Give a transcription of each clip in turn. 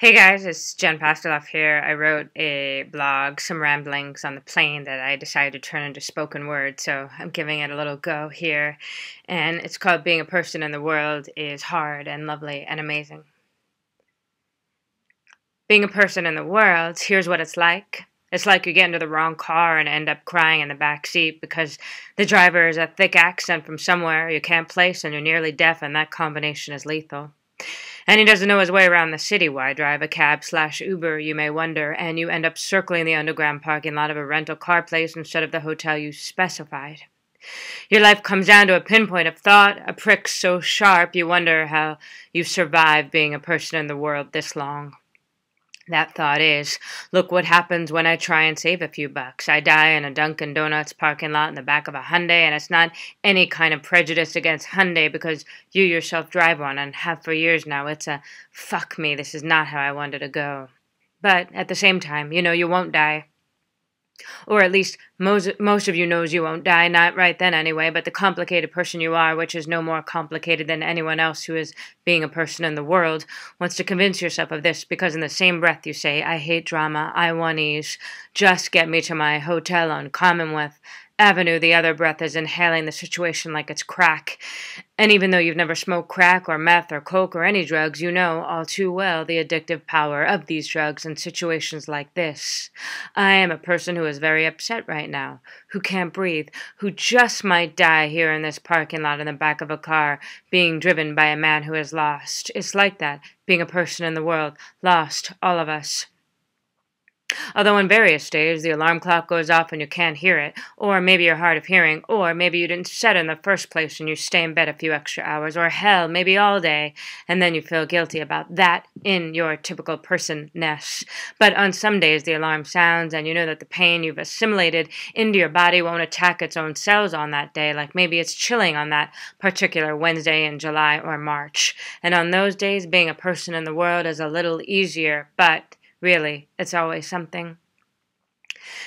Hey guys, it's Jen Pastiloff here. I wrote a blog, some ramblings on the plane that I decided to turn into spoken word, so I'm giving it a little go here. And it's called Being a Person in the World is Hard and Lovely and Amazing. Being a person in the world, here's what it's like. It's like you get into the wrong car and end up crying in the back seat because the driver is a thick accent from somewhere you can't place and you're nearly deaf, and that combination is lethal. And he doesn't know his way around the city. Why drive a cab/Uber, you may wonder, and you end up circling the underground parking lot of a rental car place instead of the hotel you specified. Your life comes down to a pinpoint of thought, a prick so sharp you wonder how you survived being a person in the world this long. That thought is, look what happens when I try and save a few bucks. I die in a Dunkin' Donuts parking lot in the back of a Hyundai, and it's not any kind of prejudice against Hyundai because you yourself drive one and have for years now. It's a, fuck me, this is not how I wanted to go. But at the same time, you know you won't die. Or at least most of you knows you won't die, not right then anyway, but the complicated person you are, which is no more complicated than anyone else who is being a person in the world, wants to convince yourself of this because in the same breath you say, I hate drama, I want ease, just get me to my hotel on Commonwealth Avenue. The other breath is inhaling the situation like it's crack. And even though you've never smoked crack or meth or coke or any drugs, you know all too well the addictive power of these drugs in situations like this. I am a person who is very upset right now, who can't breathe, who just might die here in this parking lot in the back of a car, being driven by a man who is lost. It's like that, being a person in the world, lost, all of us. Although on various days the alarm clock goes off and you can't hear it, or maybe you're hard of hearing, or maybe you didn't set it in the first place and you stay in bed a few extra hours, or hell, maybe all day, and then you feel guilty about that in your typical person-ness. But on some days the alarm sounds and you know that the pain you've assimilated into your body won't attack its own cells on that day, like maybe it's chilling on that particular Wednesday in July or March. And on those days being a person in the world is a little easier, but really, it's always something.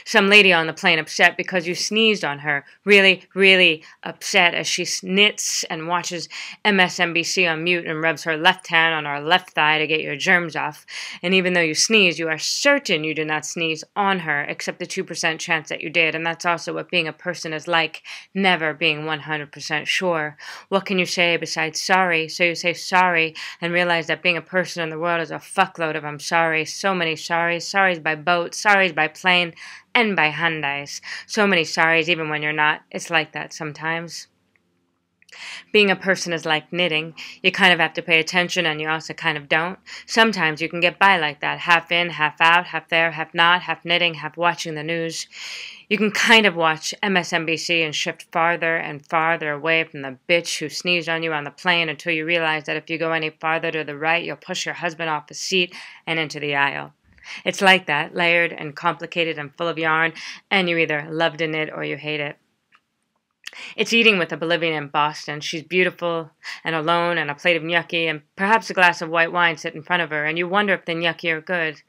Some lady on the plane upset because you sneezed on her. Really, really upset as she knits and watches MSNBC on mute and rubs her left hand on her left thigh to get your germs off. And even though you sneeze, you are certain you did not sneeze on her, except the 2% chance that you did. And that's also what being a person is like, never being 100% sure. What can you say besides sorry? So you say sorry and realize that being a person in the world is a fuckload of I'm sorry. So many sorries. Sorries by boat, sorries by plane, and by Hyundais. So many sorries even when you're not. It's like that sometimes. Being a person is like knitting. You kind of have to pay attention and you also kind of don't. Sometimes you can get by like that, half in, half out, half there, half not, half knitting, half watching the news. You can kind of watch MSNBC and shift farther and farther away from the bitch who sneezed on you on the plane until you realize that if you go any farther to the right, you'll push your husband off the seat and into the aisle. It's like that, layered and complicated and full of yarn, and you either love to knit or you hate it. It's eating with a Bolivian in Boston. She's beautiful and alone, and a plate of gnocchi and perhaps a glass of white wine sit in front of her, and you wonder if the gnocchi are good.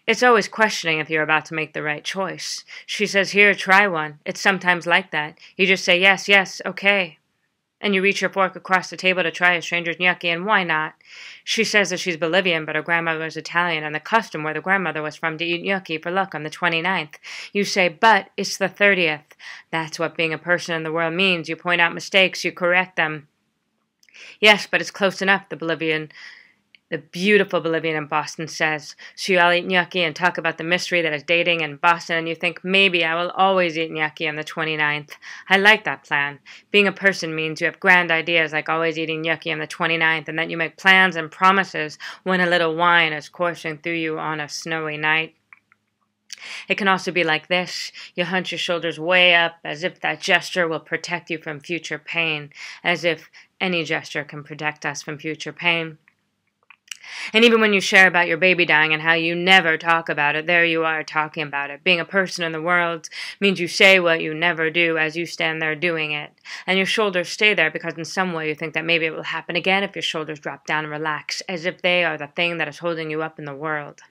It's always questioning if you're about to make the right choice. She says, here, try one. It's sometimes like that. You just say, yes, yes, okay. And you reach your fork across the table to try a stranger's gnocchi, and why not? She says that she's Bolivian, but her grandmother was Italian, and the custom where the grandmother was from to eat gnocchi for luck on the 29th. You say, but it's the 30th. That's what being a person in the world means. You point out mistakes, you correct them. Yes, but it's close enough, the beautiful Bolivian in Boston says. So you all eat gnocchi and talk about the mystery that is dating in Boston, and you think, maybe I will always eat gnocchi on the 29th. I like that plan. Being a person means you have grand ideas like always eating gnocchi on the 29th, and that you make plans and promises when a little wine is coursing through you on a snowy night. It can also be like this. You hunch your shoulders way up as if that gesture will protect you from future pain, as if any gesture can protect us from future pain. And even when you share about your baby dying and how you never talk about it, there you are talking about it. Being a person in the world means you say what you never do as you stand there doing it. And your shoulders stay there because in some way you think that maybe it will happen again if your shoulders drop down and relax, as if they are the thing that is holding you up in the world.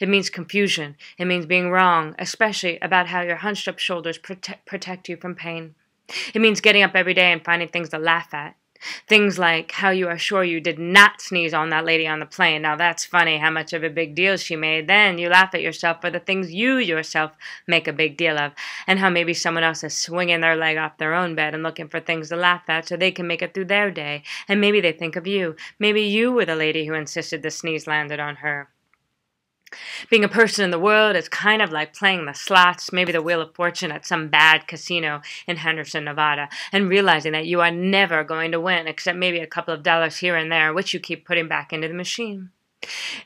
It means confusion. It means being wrong, especially about how your hunched up shoulders protect you from pain. It means getting up every day and finding things to laugh at. Things like how you are sure you did not sneeze on that lady on the plane. Now that's funny how much of a big deal she made. Then you laugh at yourself for the things you yourself make a big deal of. And how maybe someone else is swinging their leg off their own bed and looking for things to laugh at so they can make it through their day. And maybe they think of you. Maybe you were the lady who insisted the sneeze landed on her. Being a person in the world is kind of like playing the slots, maybe the Wheel of Fortune at some bad casino in Henderson, Nevada, and realizing that you are never going to win except maybe a couple of dollars here and there, which you keep putting back into the machine.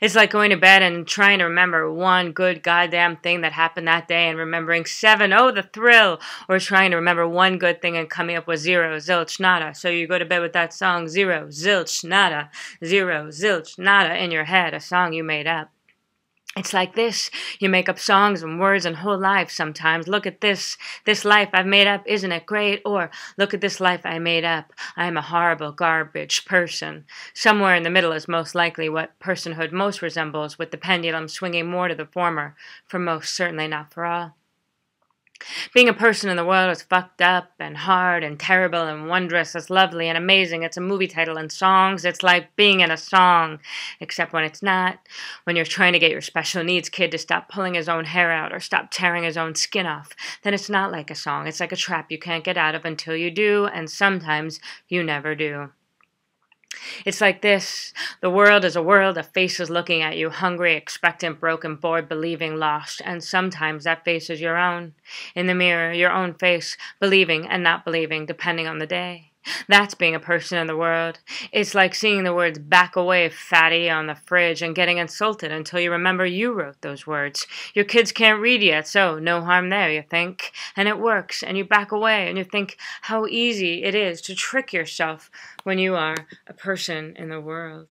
It's like going to bed and trying to remember one good goddamn thing that happened that day and remembering 7, oh, the thrill, or trying to remember one good thing and coming up with 0, zilch, nada. So you go to bed with that song, 0, zilch, nada, 0, zilch, nada in your head, a song you made up. It's like this. You make up songs and words and whole lives sometimes. Look at this. This life I've made up, isn't it great? Or, look at this life I made up. I am a horrible garbage person. Somewhere in the middle is most likely what personhood most resembles, with the pendulum swinging more to the former, for most, certainly not for all. Being a person in the world is fucked up and hard and terrible and wondrous. It's lovely and amazing. It's a movie title and songs. It's like being in a song, except when it's not. When you're trying to get your special needs kid to stop pulling his own hair out or stop tearing his own skin off, then it's not like a song. It's like a trap you can't get out of until you do, and sometimes you never do. It's like this. The world is a world of faces looking at you, hungry, expectant, broken, bored, believing, lost, and sometimes that face is your own. In the mirror, your own face, believing and not believing, depending on the day. That's being a person in the world. It's like seeing the words "back away, fatty" on the fridge and getting insulted until you remember you wrote those words. Your kids can't read yet, so no harm there, you think. And it works, and you back away, and you think how easy it is to trick yourself when you are a person in the world.